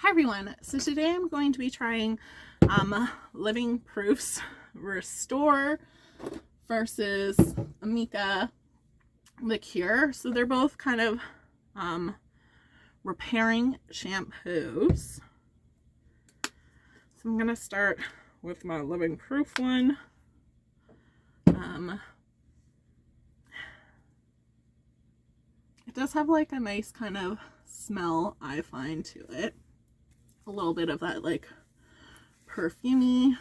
Hi everyone, so today I'm going to be trying Living Proof's Restore versus AMIKA the Kure. So they're both kind of repairing shampoos. So I'm going to start with my Living Proof one. It does have like a nice kind of smell, I find, to it. A little bit of that like perfumey.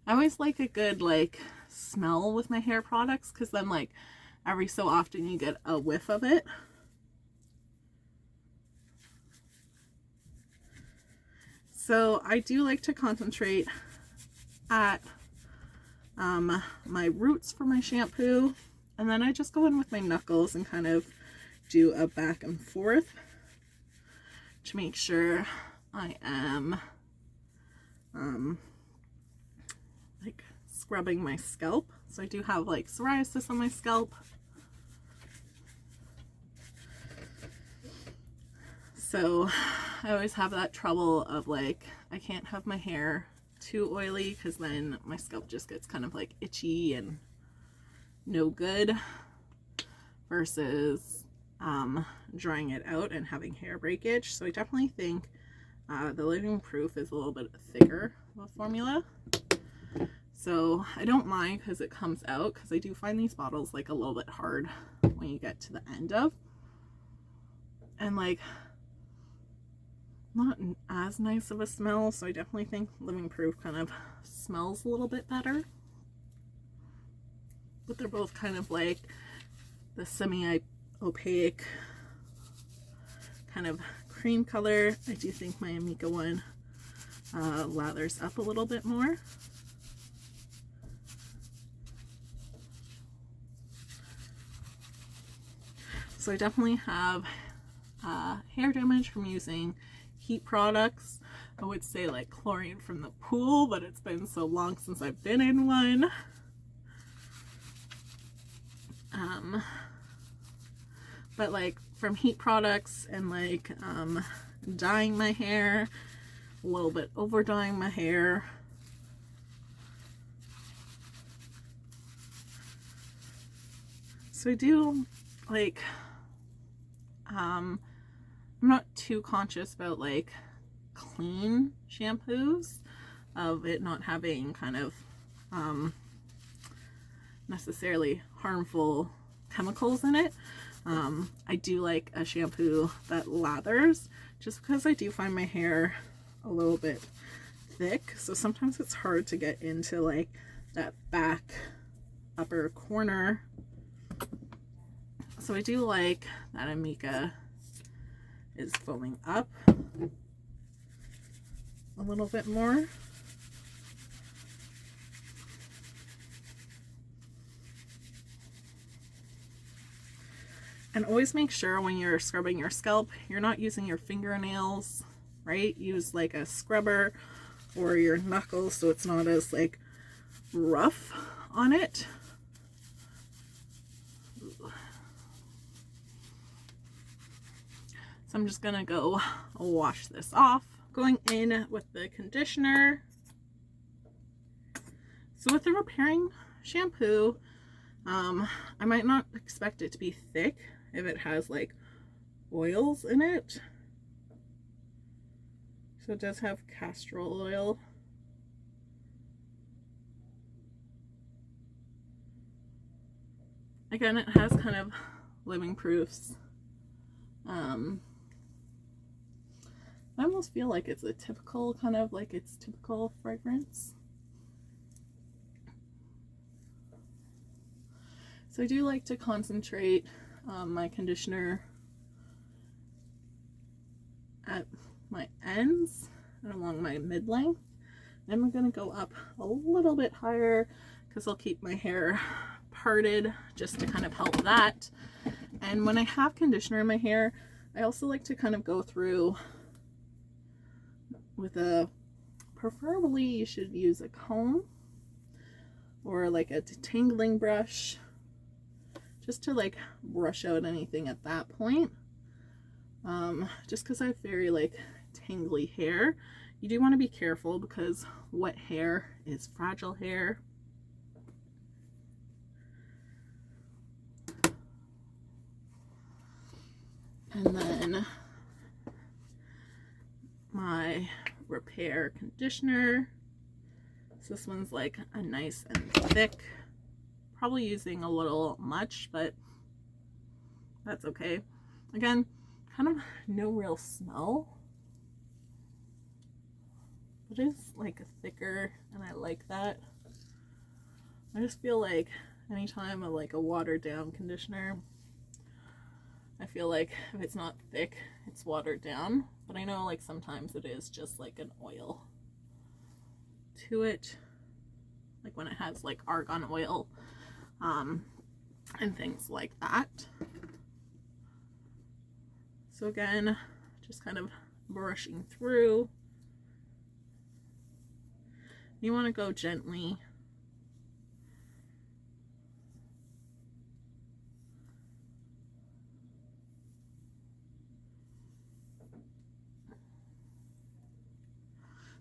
I always like a good like smell with my hair products, because then like every so often you get a whiff of it. So I do like to concentrate at my roots for my shampoo, and then I just go in with my knuckles and kind of do a back and forth to make sure I am like scrubbing my scalp. So I do have like psoriasis on my scalp, so I always have that trouble of like I can't have my hair too oily, because then my scalp just gets kind of like itchy and no good, versus drying it out and having hair breakage. So I definitely think the Living Proof is a little bit thicker of a formula. So I don't mind because it comes out, because I do find these bottles like a little bit hard when you get to the end of. And like not as nice of a smell, so I definitely think Living Proof kind of smells a little bit better. But they're both kind of like the semi-opaque kind of cream color. I do think my AMIKA one lathers up a little bit more. So I definitely have hair damage from using heat products. I would say like chlorine from the pool, but it's been so long since I've been in one. But like from heat products and like dyeing my hair, a little bit over dyeing my hair. So I do like I'm not too conscious about like clean shampoos, of it not having kind of necessarily harmful chemicals in it. I do like a shampoo that lathers, just because I do find my hair a little bit thick, so sometimes it's hard to get into like that back upper corner. So I do like that AMIKA is foaming up a little bit more. And always make sure when you're scrubbing your scalp, you're not using your fingernails, right? Use like a scrubber or your knuckles, so it's not as like rough on it. So I'm just gonna go wash this off, going in with the conditioner. So with the repairing shampoo, I might not expect it to be thick if it has like oils in it. So it does have castor oil. Again, it has kind of Living Proofs. I almost feel like it's a typical kind of like its typical fragrance. So I do like to concentrate my conditioner at my ends and along my mid-length. Then we're going to go up a little bit higher, because I'll keep my hair parted just to kind of help that. And when I have conditioner in my hair, I also like to kind of go through with a, preferably you should use a comb or like a detangling brush, just to like brush out anything at that point. just because I have very like tangly hair. You do want to be careful because wet hair is fragile hair. And then my repair conditioner. So this one's like a nice and thick. Probably using a little much, but that's okay. Again, kind of no real smell. It is like thicker and I like that. I just feel like anytime I like a watered down conditioner, I feel like if it's not thick, it's watered down. But I know like sometimes it is just like an oil to it. Like when it has like argan oil and things like that. So again, just kind of brushing through. You want to go gently.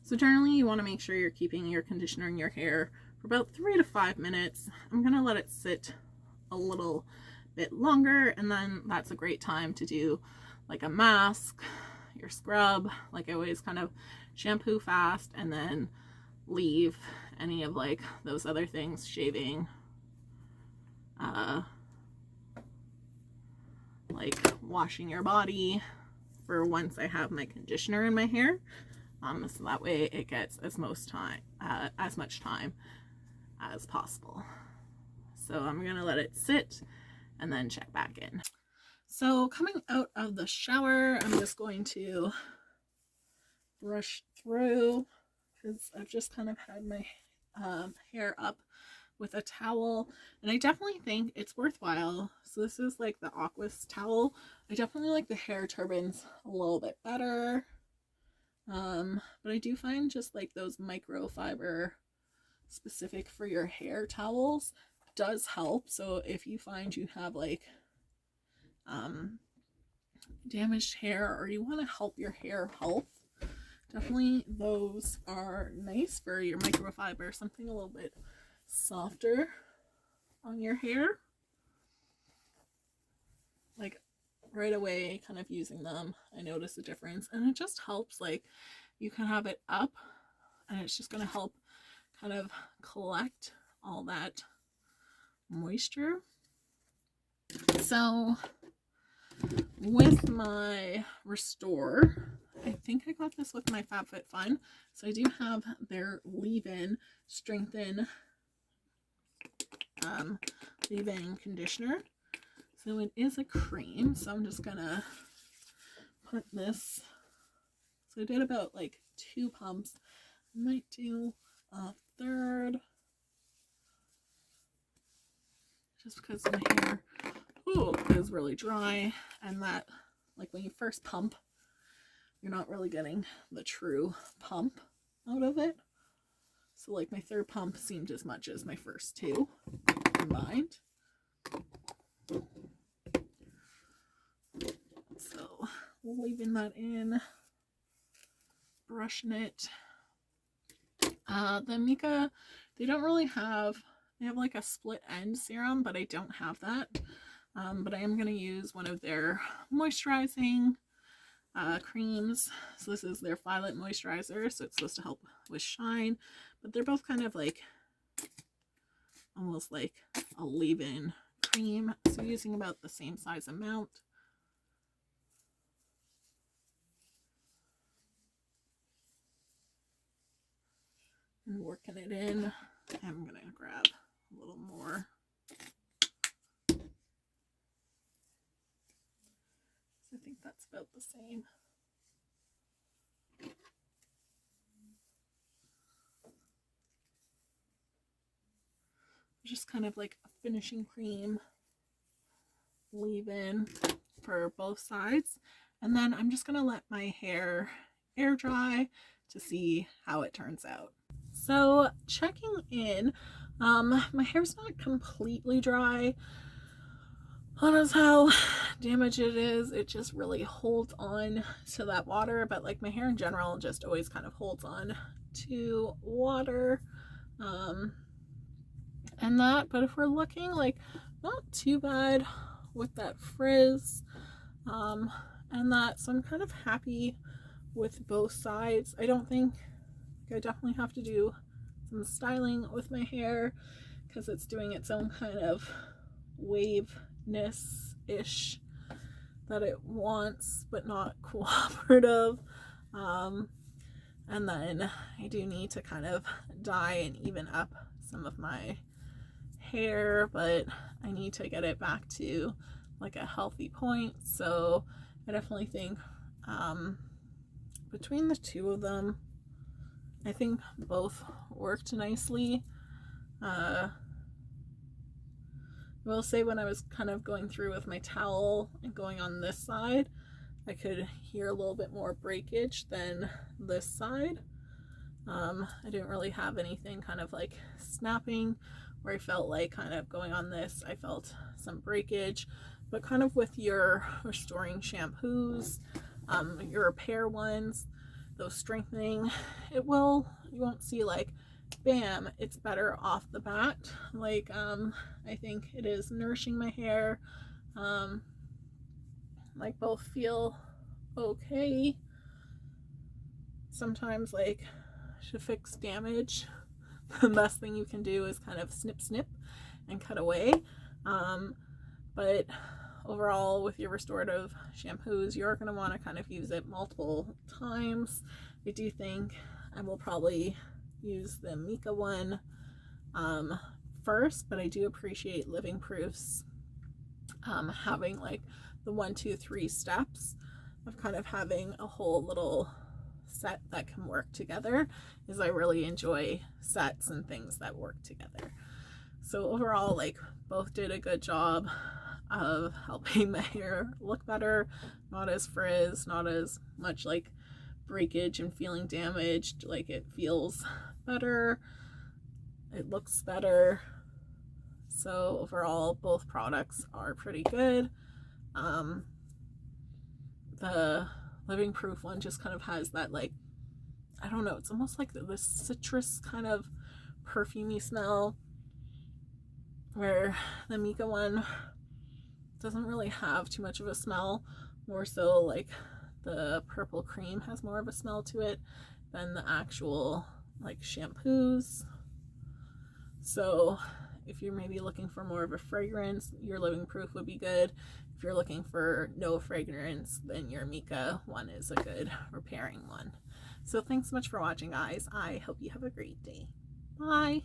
So generally you want to make sure you're keeping your conditioner in your hair for about 3 to 5 minutes. I'm going to let it sit a little bit longer, and then that's a great time to do like a mask, your scrub. Like I always kind of shampoo fast and then leave any of like those other things, shaving, like washing your body for once I have my conditioner in my hair. So that way it gets as much time as possible. So I'm gonna let it sit and then check back in. So coming out of the shower, I'm just going to brush through because I've just kind of had my hair up with a towel, and I definitely think it's worthwhile. So this is like the Aquas towel. I definitely like the hair turbans a little bit better. But I do find just like those microfiber specific for your hair towels does help. So if you find you have like damaged hair or you want to help your hair health, definitely those are nice for your microfiber, something a little bit softer on your hair. Like right away, kind of using them, I notice a difference, and it just helps. Like you can have it up and it's just going to help kind of collect all that moisture. So with my Restore, I think I got this with my FabFitFun. So I do have their leave-in strengthen leave-in conditioner. So it is a cream, so I'm just gonna put this. So I did about like 2 pumps. I might do a third, just because my hair is really dry, and that like when you first pump, you're not really getting the true pump out of it. So like my third pump seemed as much as my first 2 combined. So leaving that in, brushing it. The AMIKA, they don't really have, they have like a split end serum, but I don't have that. But I am going to use one of their moisturizing creams. So this is their Violet Moisturizer, so it's supposed to help with shine, but they're both kind of like almost like a leave-in cream, so using about the same size amount. And working it in. I'm gonna grab a little more. So I think that's about the same. Just kind of like a finishing cream, leave-in for both sides, and then I'm just gonna let my hair air dry to see how it turns out. So checking in, my hair's not completely dry. notice how damaged it is. It just really holds on to that water, but like my hair in general just always kind of holds on to water. And that, but if we're looking like not too bad with that frizz, and that, so I'm kind of happy with both sides. I don't think, I definitely have to do some styling with my hair because it's doing its own kind of waveness-ish that it wants, but not cooperative. And then I do need to kind of dye and even up some of my hair, but I need to get it back to like a healthy point. So I definitely think between the two of them, I think both worked nicely. I will say when I was kind of going through with my towel and going on this side, I could hear a little bit more breakage than this side. I didn't really have anything kind of like snapping where I felt like kind of going on this, I felt some breakage, but kind of with your restoring shampoos, your repair ones, those strengthening, you won't see like, bam, it's better off the bat. Like, I think it is nourishing my hair. Like both feel okay. Sometimes like to fix damage, the best thing you can do is kind of snip snip and cut away. But overall with your restorative shampoos, you're going to want to kind of use it multiple times. I do think I will probably use the AMIKA one first, but I do appreciate Living Proof's having like the 1, 2, 3 steps of kind of having a whole little set that can work together, is I really enjoy sets and things that work together. So overall, like both did a good job of helping my hair look better, not as frizz, not as much like breakage and feeling damaged. Like it feels better, it looks better. So overall, both products are pretty good. The Living Proof one just kind of has that like, I don't know, it's almost like the citrus kind of perfumey smell, where the AMIKA one doesn't really have too much of a smell, more so like the purple cream has more of a smell to it than the actual like shampoos. So if you're maybe looking for more of a fragrance, your Living Proof would be good. If you're looking for no fragrance, then your AMIKA one is a good repairing one. So thanks so much for watching, guys. I hope you have a great day. Bye.